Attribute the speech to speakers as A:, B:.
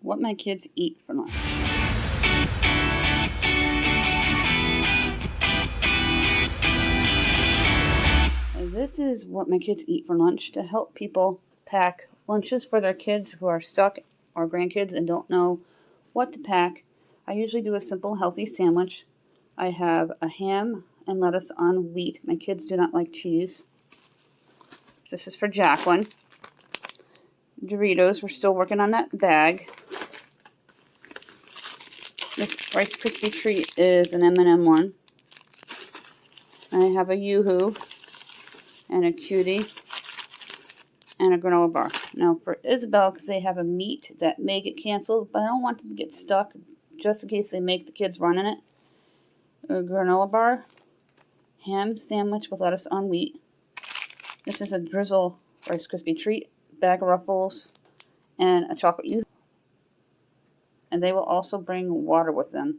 A: what my kids eat for lunch. This is what my kids eat for lunch to help people pack lunches for their kids who are stuck or grandkids and don't know what to pack. I usually do a simple healthy sandwich. I have a ham and lettuce on wheat. My kids do not like cheese. This is for Jaclyn. Doritos, we're still working on that bag. This Rice Krispie treat is an M&M one. I have a Yoo-Hoo and a Cutie and a granola bar. Now for Isabel, because they have a meat that may get canceled, but I don't want them to get stuck just in case they make the kids run in it. A granola bar, ham sandwich with lettuce on wheat. This is a drizzle Rice Krispie treat, bag of Ruffles, and a chocolate Yoo-Hoo. And they will also bring water with them.